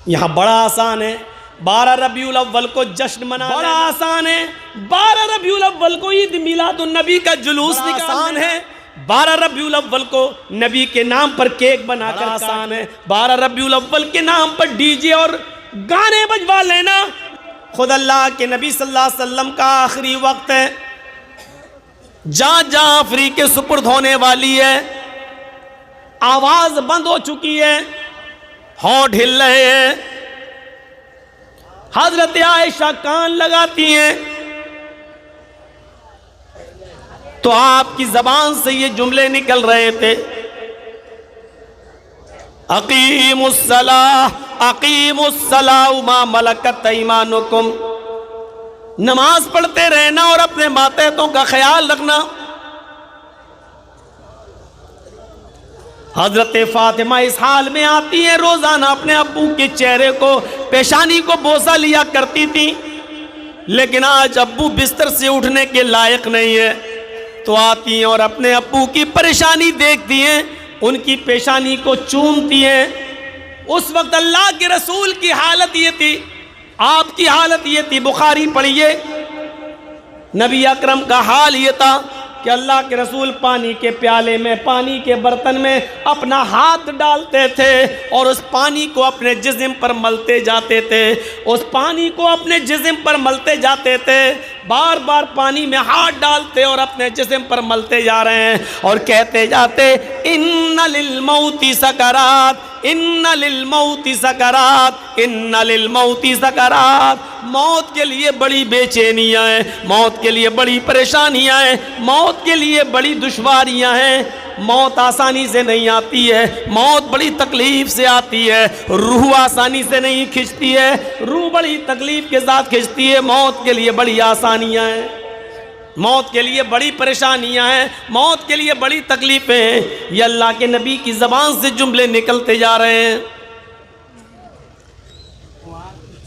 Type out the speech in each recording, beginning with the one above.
یہاں بڑا آسان ہے 12 ربیع الاول کو جشن منانا، بڑا آسان ہے 12 ربیع الاول کو عید میلاد النبی کا جلوس نکالنا، آسان ہے 12 ربیع الاول کو نبی کے نام پر کیک بنا کر، آسان ہے 12 ربیع الاول کے نام پر ڈی جے اور گانے بجوا لینا۔ خود اللہ کے نبی صلی اللہ علیہ وسلم کا آخری وقت ہے، جہاں جہاں آفری کے سپرد ہونے والی ہے، آواز بند ہو چکی ہے، ہونٹ ہل رہے ہیں، حضرت عائشہ کان لگاتی ہیں تو آپ کی زبان سے یہ جملے نکل رہے تھے، اقیموا الصلاۃ اقیموا الصلاۃ وما ملکت ایمانکم، نماز پڑھتے رہنا اور اپنے ماتحتوں کا خیال رکھنا۔ حضرت فاطمہ اس حال میں آتی ہیں، روزانہ اپنے ابو کے چہرے کو، پیشانی کو بوسہ لیا کرتی تھی، لیکن آج ابو بستر سے اٹھنے کے لائق نہیں ہے، تو آتی ہیں اور اپنے ابو کی پریشانی دیکھتی ہیں، ان کی پیشانی کو چومتی ہیں۔ اس وقت اللہ کے رسول کی حالت یہ تھی، آپ کی حالت یہ تھی، بخاری پڑھیے، نبی اکرم کا حال یہ تھا کہ اللہ کے رسول پانی کے پیالے میں، پانی کے برتن میں اپنا ہاتھ ڈالتے تھے اور اس پانی کو اپنے جسم پر ملتے جاتے تھے، اس پانی کو اپنے جسم پر ملتے جاتے تھے، بار بار پانی میں ہاتھ ڈالتے اور اپنے جسم پر ملتے جا رہے ہیں اور کہتے جاتے ان للموت سکرات ان للموت سکرات ان للموت سکرات، موت کے لیے بڑی بے چینیاں ہیں، موت کے لیے بڑی پریشانیاں ہیں، موت کے لیے بڑی دشواریاں ہیں، موت آسانی سے نہیں آتی ہے، موت بڑی تکلیف سے آتی ہے، روح آسانی سے نہیں کھنچتی ہے، روح بڑی تکلیف کے ساتھ کھنچتی ہے، موت کے لیے بڑی آسانیاں ہیں، موت کے لیے بڑی پریشانیاں ہیں، موت کے لیے بڑی تکلیفیں ہیں۔ یہ اللہ کے نبی کی زبان سے جملے نکلتے جا رہے ہیں۔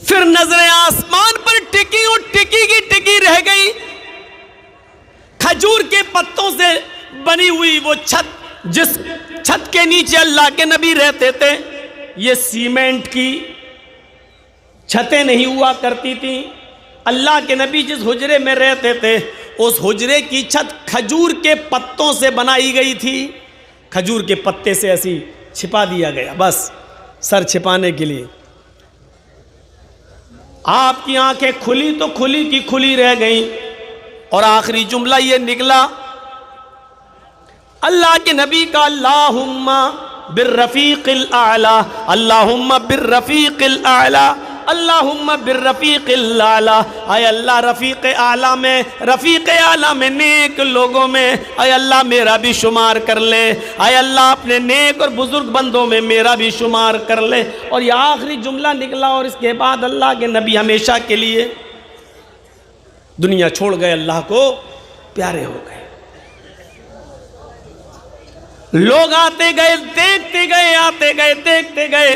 پھر نظریں آسمان پر ٹکی اور ٹکی کی ٹکی رہ گئی، کھجور کے پتوں سے بنی ہوئی وہ چھت، جس چھت کے نیچے اللہ کے نبی رہتے تھے، یہ سیمنٹ کی چھتیں نہیں ہوا کرتی تھیں۔ اللہ کے نبی جس حجرے میں رہتے تھے، اس حجرے کی چھت کھجور کے پتوں سے بنائی گئی تھی، کھجور کے پتے سے ایسی چھپا دیا گیا، بس سر چھپانے کے لیے۔ آپ کی آنکھیں کھلی تو کھلی کی کھلی رہ گئیں، اور آخری جملہ یہ نکلا اللہ کے نبی کا، اللہم بالرفیق الاعلی، اللہم بالرفیق الاعلی، اللہم بالرفیق الاعلی، اے اللہ رفیق اعلیٰ میں، رفیق اعلیٰ میں، نیک لوگوں میں اے اللہ میرا بھی شمار کر لے، اے اللہ اپنے نیک اور بزرگ بندوں میں میرا بھی شمار کر لے۔ اور یہ آخری جملہ نکلا، اور اس کے بعد اللہ کے نبی ہمیشہ کے لیے دنیا چھوڑ گئے، اللہ کو پیارے ہو گئے۔ لوگ آتے گئے، دیکھتے گئے، آتے گئے، دیکھتے گئے۔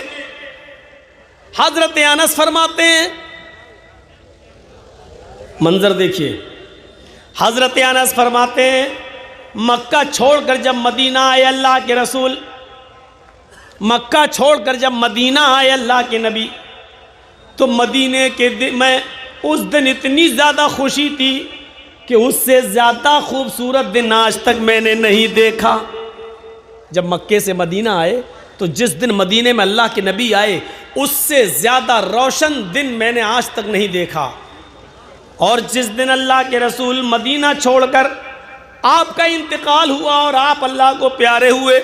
حضرت انس فرماتے ہیں، منظر دیکھیے، حضرت انس فرماتے ہیں مکہ چھوڑ کر جب مدینہ آئے اللہ کے رسول، مکہ چھوڑ کر جب مدینہ آئے اللہ کے نبی، تو مدینے کے دن میں اس دن اتنی زیادہ خوشی تھی کہ اس سے زیادہ خوبصورت دن آج تک میں نے نہیں دیکھا۔ جب مکے سے مدینہ آئے تو جس دن مدینے میں اللہ کے نبی آئے، اس سے زیادہ روشن دن میں نے آج تک نہیں دیکھا۔ اور جس دن اللہ کے رسول مدینہ چھوڑ کر آپ کا انتقال ہوا اور آپ اللہ کو پیارے ہوئے،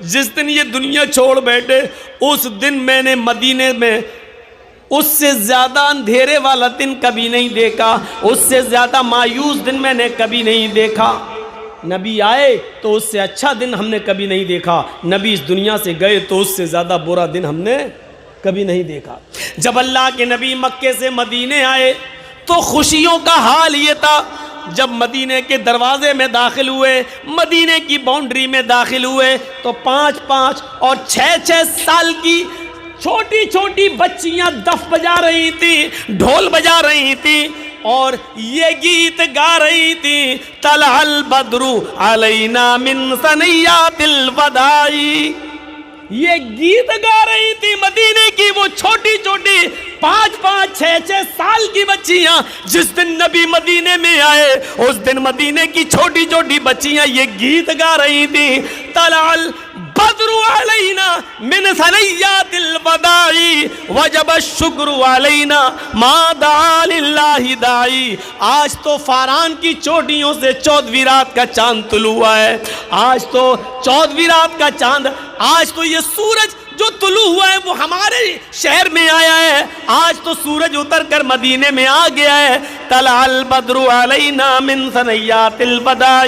جس دن یہ دنیا چھوڑ بیٹھے، اس دن میں نے مدینے میں اس سے زیادہ اندھیرے والا دن کبھی نہیں دیکھا، اس سے زیادہ مایوس دن میں نے کبھی نہیں دیکھا۔ نبی آئے تو اس سے اچھا دن ہم نے کبھی نہیں دیکھا، نبی اس دنیا سے گئے تو اس سے زیادہ برا دن ہم نے کبھی نہیں دیکھا۔ جب اللہ کے نبی مکے سے مدینے آئے تو خوشیوں کا حال یہ تھا، جب مدینے کے دروازے میں داخل ہوئے، مدینے کی باؤنڈری میں داخل ہوئے، تو 5 اور 6 سال کی چھوٹی چھوٹی بچیاں دف بجا رہی تھیں، ڈھول بجا رہی تھیں، اور یہ گیت گا رہی تھی، طلع البدر علینا من ثنیات الوداع، یہ گیت گا رہی تھی مدینے کی وہ چھوٹی کی بچیاں جس دن نبی مدینے میں آئے اس دن مدینے کی چھوٹی چھوٹی بچیاں یہ گیت گا رہی تھیں، طلع البدر علینا من ثنیات الوداع وجب الشکر علینا ما دعا للہ داعی۔ آج تو فاران کی چوٹیوں سے 14ویں رات کا چاند طلوع ہوا ہے، آج تو 14ویں رات کا چاند، آج تو یہ سورج جو طلوع ہوا ہے وہ ہمارے شہر میں آیا ہے، آج تو سورج اتر کر مدینے میں آ گیا ہے۔ طلع البدر علینا من ثنیات الوداع،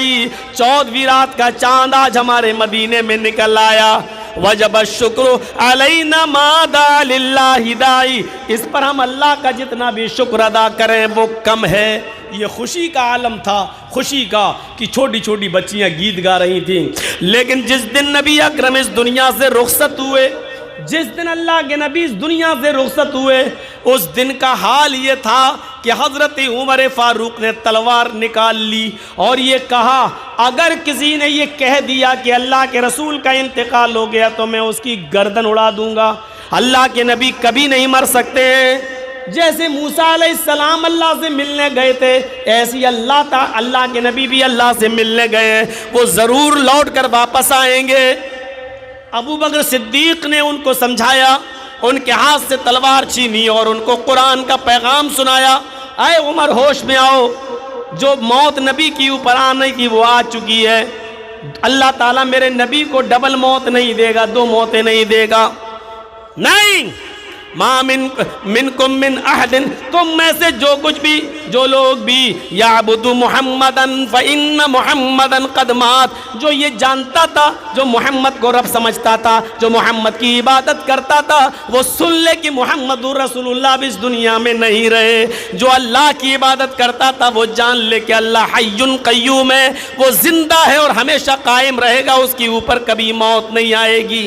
14ویں رات کا چاند آج ہمارے مدینے میں نکل آیا۔ وجب الشکر علینا ما دعا للہ داعی، اس پر ہم اللہ کا جتنا بھی شکر ادا کریں وہ کم ہے۔ یہ خوشی کا عالم تھا، خوشی کا کہ چھوٹی چھوٹی بچیاں گیت گا رہی تھیں۔ لیکن جس دن نبی اکرم اس دنیا سے رخصت ہوئے، جس دن اللہ کے نبی اس دنیا سے رخصت ہوئے، اس دن کا حال یہ تھا کہ حضرت عمر فاروق نے تلوار نکال لی اور یہ کہا اگر کسی نے یہ کہہ دیا کہ اللہ کے رسول کا انتقال ہو گیا تو میں اس کی گردن اڑا دوں گا۔ اللہ کے نبی کبھی نہیں مر سکتے، جیسے موسیٰ علیہ السلام اللہ سے ملنے گئے تھے ایسی اللہ کے نبی بھی اللہ سے ملنے گئے ہیں، وہ ضرور لوٹ کر واپس آئیں گے۔ ابو بکر صدیق نے ان کو سمجھایا، ان کے ہاتھ سے تلوار چھینی اور ان کو قرآن کا پیغام سنایا، اے عمر ہوش میں آؤ، جو موت نبی کی اوپر آنے کی وہ آ چکی ہے، اللہ تعالیٰ میرے نبی کو ڈبل موت نہیں دے گا، 2 موتیں نہیں دے گا، نہیں، ما منکم من احد، تم میں سے جو کچھ بھی، جو لوگ بھی یعبد محمدن فإن محمدن قد مات، جو یہ جانتا تھا، جو محمد کو رب سمجھتا تھا، جو محمد کی عبادت کرتا تھا، وہ سن لے کہ محمد رسول اللہ بھی اس دنیا میں نہیں رہے۔ جو اللہ کی عبادت کرتا تھا وہ جان لے کہ اللہ حی قیوم ہے، وہ زندہ ہے اور ہمیشہ قائم رہے گا، اس کے اوپر کبھی موت نہیں آئے گی۔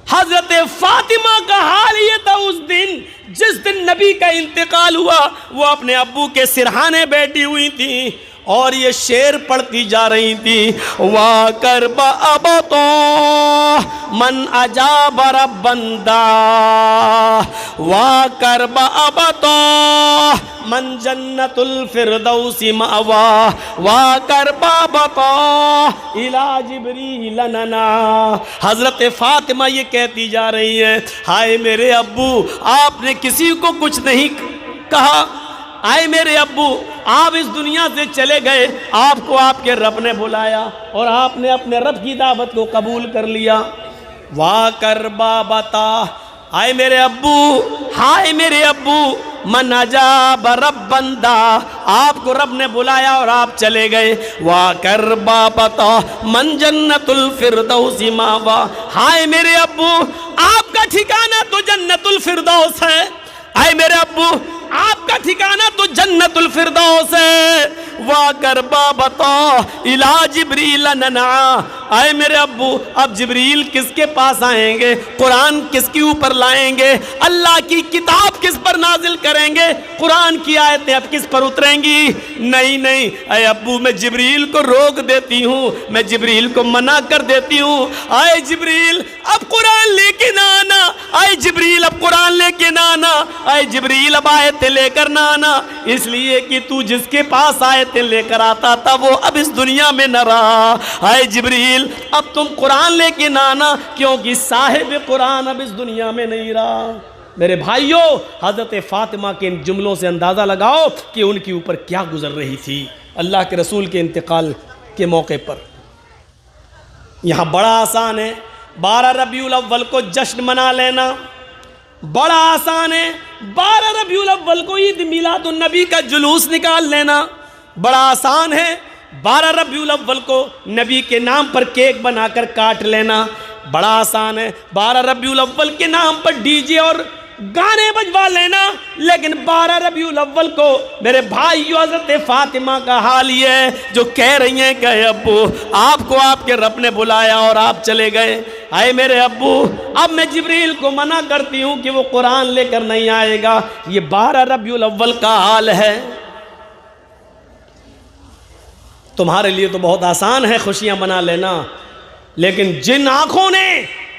حضرت فاطمہ کا حال یہ تھا اس دن جس دن نبی کا انتقال ہوا، وہ اپنے ابو کے سرہانے بیٹھی ہوئی تھی اور یہ شعر پڑھتی جا رہی تھی، وَكَرْبَ أَبَطَا مَنْ أَجَابَ رَبَّنْ دَا وَكَرْبَ أَبَطَا من جنت الفردوس مأوا وَكَرْبَ أَبَطَا إِلَى جِبْرِيلَ نَنَا۔ حضرت فاطمہ یہ کہتی جا رہی ہے، ہائے میرے ابو، آپ نے کسی کو کچھ نہیں کہا، آئے میرے ابو، آپ اس دنیا سے چلے گئے، آپ کو آپ کے رب نے بلایا اور آپ نے اپنے رب کی دعوت کو قبول کر لیا۔ وَكَرْبَ أَبَطَا، آئے میرے ابو، ہائے میرے ابو، من اجاب ربًا دعا، آپ کو رب نے بلایا اور آپ چلے گئے۔ وَكَرْبَ أَبَطَا من جنت الفردوس مأوا، ہائے میرے ابو، آپ کا ٹھکانہ تو جنت الفردوس ہے، آئے میرے ابو، آپ کا ٹھکانہ تو جنت الفردوس ہے۔ وَكَرْبَ أَبَطَا إِلَى جِبْرِيلَ نَنَا، آئے میرے ابو، اب جبریل کس کے پاس آئیں گے، قرآن کس کے اوپر لائیں گے، اللہ کی کتاب کس پر نازل کریں گے، قرآن کی آیتیں اب کس پر اتریں گی؟ نہیں نہیں، اے ابو میں جبریل کو روک دیتی ہوں، میں جبریل کو منع کر دیتی ہوں، آئے جبریل اب قرآن لے کے نہ آنا، آئے جبریل اب قرآن لے کے نہ آنا، آئے جبریل اب آیتیں لے کر نہ آنا، اس لیے کہ تو جس کے پاس آیتیں لے کر آتا تھا وہ اب اس دنیا میں نہ رہا، آئے جبریل اب تم قرآن لے کے نہ آنا کیونکہ صاحب قرآن اب اس دنیا میں نہیں رہا۔ میرے بھائیوں، حضرت فاطمہ کے ان جملوں سے اندازہ لگاؤ کہ ان کے اوپر کیا گزر رہی تھی اللہ کے رسول کے انتقال کے موقع پر۔ یہاں بڑا آسان ہے 12 ربیع الاول کو جشن منا لینا، بڑا آسان ہے 12 ربیع الاول کو عید میلاد النبی کا جلوس نکال لینا، بڑا آسان ہے 12 ربیع الاول کو نبی کے نام پر کیک بنا کر کاٹ لینا، بڑا آسان ہے 12 ربیع الاول کے نام پر ڈی جے اور گانے بجوا لینا، لیکن 12 ربیع الاول کو میرے بھائیو حضرت فاطمہ کا حال یہ ہے جو کہہ رہی ہیں کہ ابو آپ کو آپ کے رب نے بلایا اور آپ چلے گئے، آئے میرے ابو اب میں جبریل کو منع کرتی ہوں کہ وہ قرآن لے کر نہیں آئے گا۔ یہ 12 ربیع الاول کا حال ہے۔ تمہارے لیے تو بہت آسان ہے خوشیاں منا لینا، لیکن جن آنکھوں نے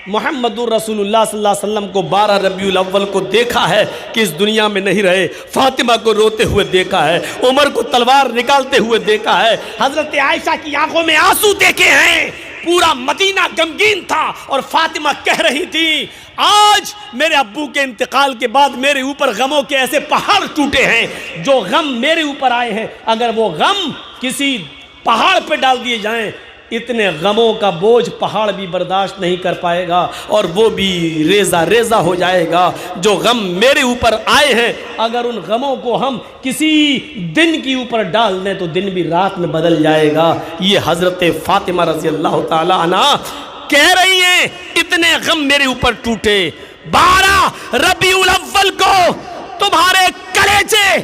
محمد رسول اللہ صلی اللہ علیہ وسلم کو 12 ربیع الاول کو دیکھا ہے کہ اس دنیا میں نہیں رہے، فاطمہ کو روتے ہوئے دیکھا ہے، عمر کو تلوار نکالتے ہوئے دیکھا ہے، حضرت عائشہ کی آنکھوں میں آنسو دیکھے ہیں، پورا مدینہ غمگین تھا اور فاطمہ کہہ رہی تھی آج میرے ابو کے انتقال کے بعد میرے اوپر غموں کے ایسے پہاڑ ٹوٹے ہیں، جو غم میرے اوپر آئے ہیں اگر وہ غم کسی پہاڑ پہ ڈال دیے جائیں اتنے غموں کا بوجھ پہاڑ بھی برداشت نہیں کر پائے گا اور وہ بھی ریزہ ریزہ ہو جائے گا۔ جو غم میرے اوپر آئے ہیں اگر ان غموں کو ہم کسی دن کے اوپر ڈال دیں تو دن بھی رات میں بدل جائے گا۔ یہ حضرت فاطمہ رضی اللہ تعالی عنہ کہہ رہی ہیں اتنے غم میرے اوپر ٹوٹے، 12 ربیع الاول کو تمہارے کلیجے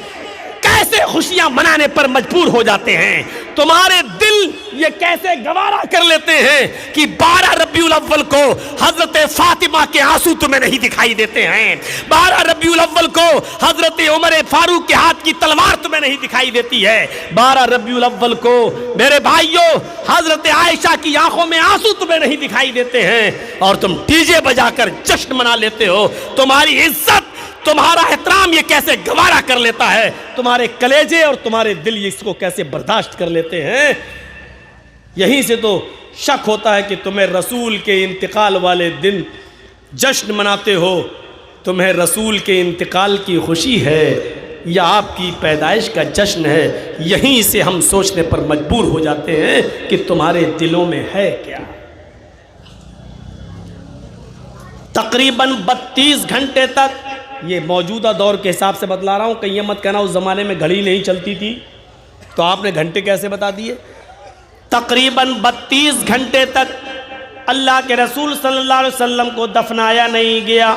کیسے خوشیاں منانے پر مجبور ہو جاتے ہیں، تمہارے دل یہ کیسے گوارا کر لیتے ہیں کہ 12 ربیع الاول کو حضرت فاطمہ کے آنسو تمہیں نہیں دکھائی دیتے ہیں، 12 ربیع الاول کو حضرت عمر فاروق کے ہاتھ کی تلوار تمہیں نہیں دکھائی دیتی ہے، 12 ربیع الاول کو میرے بھائیوں حضرت عائشہ کی آنکھوں میں آنسو تمہیں نہیں دکھائی دیتے ہیں اور تم ڈی جے بجا کر جشن منا لیتے ہو۔ تمہاری عزت، تمہارا احترام یہ کیسے گوارا کر لیتا ہے، تمہارے کلیجے اور تمہارے دل اس کو کیسے برداشت کر لیتے ہیں۔ یہیں سے تو شک ہوتا ہے کہ تمہیں رسول کے انتقال والے دن جشن مناتے ہو، تمہیں رسول کے انتقال کی خوشی ہے یا آپ کی پیدائش کا جشن ہے۔ یہیں سے ہم سوچنے پر مجبور ہو جاتے ہیں کہ تمہارے دلوں میں ہے کیا۔ تقریباً 32 گھنٹے تک، یہ موجودہ دور کے حساب سے بتلا رہا ہوں، کہیں یہ مت کہنا اس زمانے میں گھڑی نہیں چلتی تھی تو آپ نے گھنٹے کیسے بتا دیے۔ تقریباً 32 گھنٹے تک اللہ کے رسول صلی اللہ علیہ وسلم کو دفنایا نہیں گیا،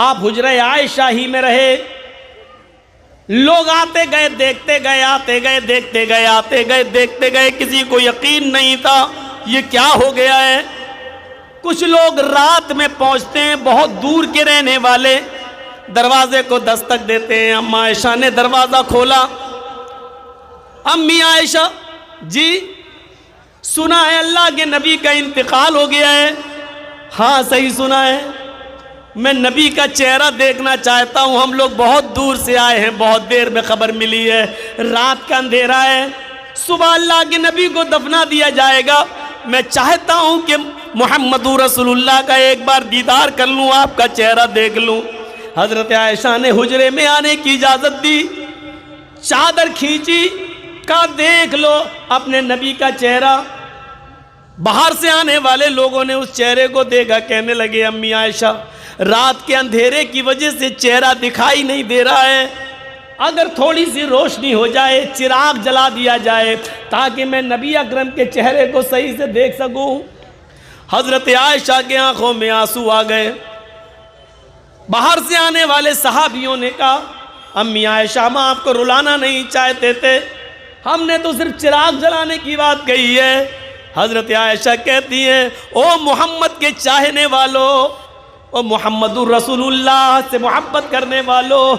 آپ حجرہ عائشہ ہی میں رہے، لوگ آتے گئے دیکھتے گئے، آتے گئے دیکھتے گئے، آتے گئے دیکھتے گئے، کسی کو یقین نہیں تھا یہ کیا ہو گیا ہے۔ کچھ لوگ رات میں پہنچتے ہیں، بہت دور کے رہنے والے دروازے کو دستک دیتے ہیں، اما عائشہ نے دروازہ کھولا، امی عائشہ جی سنا ہے اللہ کے نبی کا انتقال ہو گیا ہے۔ ہاں صحیح سنا ہے، میں نبی کا چہرہ دیکھنا چاہتا ہوں، ہم لوگ بہت دور سے آئے ہیں، بہت دیر میں خبر ملی ہے، رات کا اندھیرا ہے، صبح اللہ کے نبی کو دفنا دیا جائے گا، میں چاہتا ہوں کہ محمد رسول اللہ کا ایک بار دیدار کر لوں، آپ کا چہرہ دیکھ لوں۔ حضرت عائشہ نے حجرے میں آنے کی اجازت دی، چادر کھینچی، کہا دیکھ لو اپنے نبی کا چہرہ۔ باہر سے آنے والے لوگوں نے اس چہرے کو دیکھا، کہنے لگے امی عائشہ رات کے اندھیرے کی وجہ سے چہرہ دکھائی نہیں دے رہا ہے، اگر تھوڑی سی روشنی ہو جائے، چراغ جلا دیا جائے تاکہ میں نبی اکرم کے چہرے کو صحیح سے دیکھ سکوں۔ حضرت عائشہ کے آنکھوں میں آنسو آ گئے۔ باہر سے آنے والے صحابیوں نے کہا امی عائشہ ہم آپ کو رلانا نہیں چاہتے تھے، ہم نے تو صرف چراغ جلانے کی بات کہی ہے۔ حضرت عائشہ کہتی ہیں او محمد کے چاہنے والوں، او محمد رسول اللہ سے محبت کرنے والوں،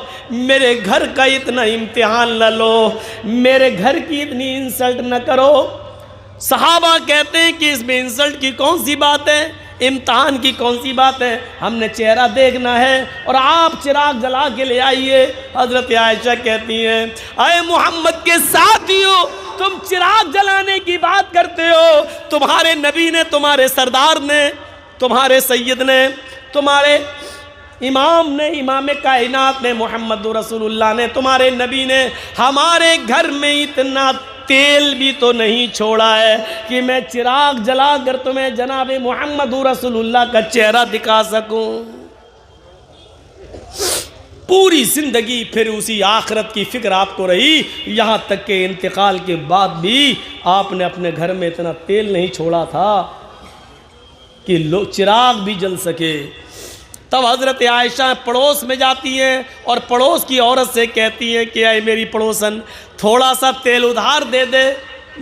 میرے گھر کا اتنا امتحان نہ لو، میرے گھر کی اتنی انسلٹ نہ کرو۔ صحابہ کہتے ہیں کہ اس میں انسلٹ کی کون سی بات ہے، امتحان کی کون سی بات ہے، ہم نے چہرہ دیکھنا ہے اور آپ چراغ جلا کے لے آئیے۔ حضرت عائشہ کہتی ہیں اے محمد کے ساتھیوں، تم چراغ جلانے کی بات کرتے ہو، تمہارے نبی نے، تمہارے سردار نے، تمہارے سید نے، تمہارے امام نے، امام کائنات نے، محمد رسول اللہ نے، تمہارے نبی نے ہمارے گھر میں اتنا تیل بھی تو نہیں چھوڑا ہے کہ میں چراغ جلا کر تمہیں جناب محمد رسول اللہ کا چہرہ دکھا سکوں۔ پوری زندگی پھر اسی آخرت کی فکر آپ کو رہی، یہاں تک کہ انتقال کے بعد بھی آپ نے اپنے گھر میں اتنا تیل نہیں چھوڑا تھا کہ چراغ بھی جل سکے۔ تب حضرت عائشہ پڑوس میں جاتی ہیں اور پڑوس کی عورت سے کہتی ہیں کہ اے میری پڑوسن تھوڑا سا تیل ادھار دے دے،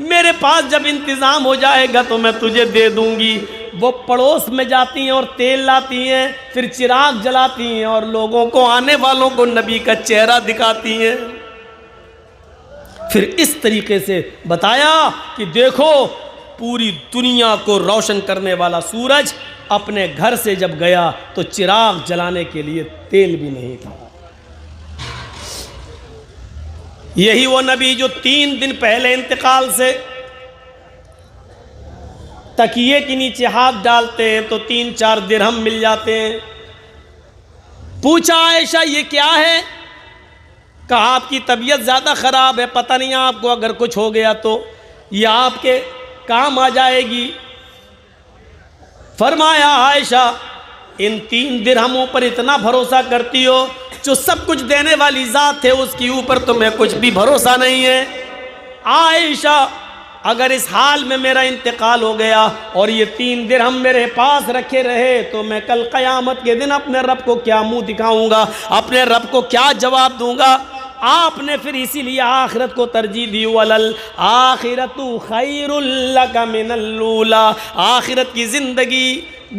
میرے پاس جب انتظام ہو جائے گا تو میں تجھے دے دوں گی۔ وہ پڑوس میں جاتی ہیں اور تیل لاتی ہیں، پھر چراغ جلاتی ہیں اور لوگوں کو، آنے والوں کو نبی کا چہرہ دکھاتی ہیں۔ پھر اس طریقے سے بتایا کہ دیکھو پوری دنیا کو روشن کرنے والا سورج اپنے گھر سے جب گیا تو چراغ جلانے کے لیے تیل بھی نہیں تھا۔ یہی وہ نبی جو 3 دن پہلے انتقال سے تکیے کے نیچے ہاتھ ڈالتے ہیں تو 3-4 درہم مل جاتے ہیں۔ پوچھا عائشہ یہ کیا ہے؟ کہا آپ کی طبیعت زیادہ خراب ہے، پتہ نہیں آپ کو اگر کچھ ہو گیا تو یہ آپ کے کام آ جائے گی۔ فرمایا عائشہ ان 3 درہموں پر اتنا بھروسہ کرتی ہو؟ جو سب کچھ دینے والی ذات ہے اس کے اوپر تمہیں کچھ بھی بھروسہ نہیں ہے؟ عائشہ اگر اس حال میں میرا انتقال ہو گیا اور یہ 3 درہم میرے پاس رکھے رہے تو میں کل قیامت کے دن اپنے رب کو کیا منہ دکھاؤں گا، اپنے رب کو کیا جواب دوں گا؟ آپ نے پھر اسی لیے آخرت کو ترجیح دی، وَلَلْآخِرَةُ خَيْرٌ لَكَ مِنَ الْأُولَىٰ، آخرت کی زندگی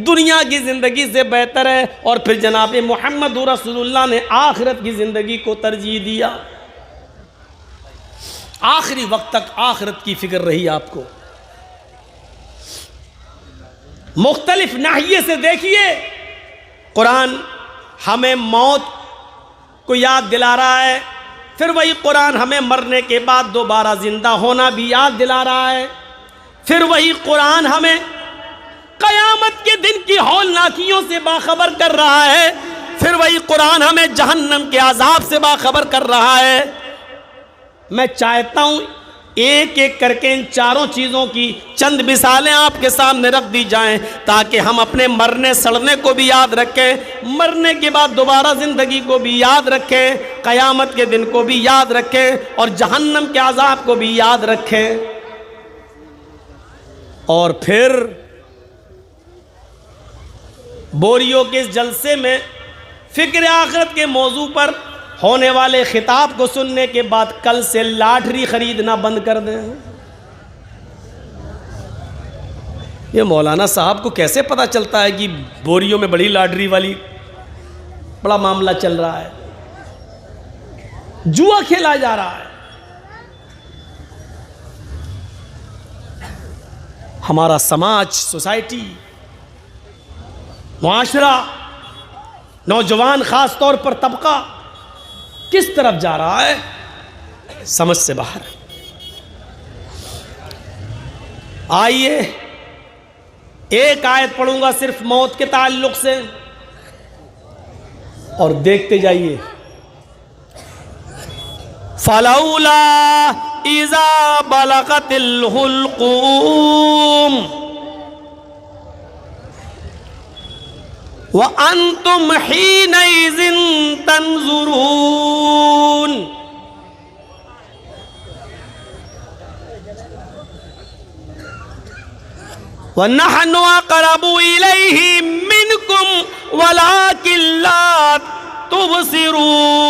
دنیا کی زندگی سے بہتر ہے۔ اور پھر جناب محمد رسول اللہ نے آخرت کی زندگی کو ترجیح دیا۔ آخری وقت تک آخرت کی فکر رہی آپ کو۔ مختلف ناحیے سے دیکھیے، قرآن ہمیں موت کو یاد دلا رہا ہے، پھر وہی قرآن ہمیں مرنے کے بعد دوبارہ زندہ ہونا بھی یاد دلا رہا ہے، پھر وہی قرآن ہمیں قیامت کے دن کی ہولناکیوں سے باخبر کر رہا ہے، پھر وہی قرآن ہمیں جہنم کے عذاب سے باخبر کر رہا ہے۔ میں چاہتا ہوں ایک ایک کر کے ان چاروں چیزوں کی چند مثالیں آپ کے سامنے رکھ دی جائیں تاکہ ہم اپنے مرنے سڑنے کو بھی یاد رکھیں، مرنے کے بعد دوبارہ زندگی کو بھی یاد رکھیں، قیامت کے دن کو بھی یاد رکھیں اور جہنم کے عذاب کو بھی یاد رکھیں۔ اور پھر بوریوں کے اس جلسے میں فکر آخرت کے موضوع پر ہونے والے خطاب کو سننے کے بعد کل سے لاٹری خریدنا بند کر دیں۔ یہ مولانا صاحب کو کیسے پتہ چلتا ہے کہ بوریوں میں بڑی لاٹری والی بڑا معاملہ چل رہا ہے، جوا کھیلا جا رہا ہے۔ ہمارا سماج، سوسائٹی، معاشرہ، نوجوان خاص طور پر طبقہ کس طرف جا رہا ہے؟ سمجھ سے باہر۔ آئیے ایک آیت پڑھوں گا صرف موت کے تعلق سے اور دیکھتے جائیے۔ فَلَوْلَا إِذَا بَلَغَتِ الْحُلْقُومَ وَأَنْتُمْ حِينَئِذٍ تَنْظُرُونَ وَنَحْنُ أَقْرَبُ إِلَيْهِ مِنْكُمْ وَلَكِنْ لَا تُبْصِرُونَ۔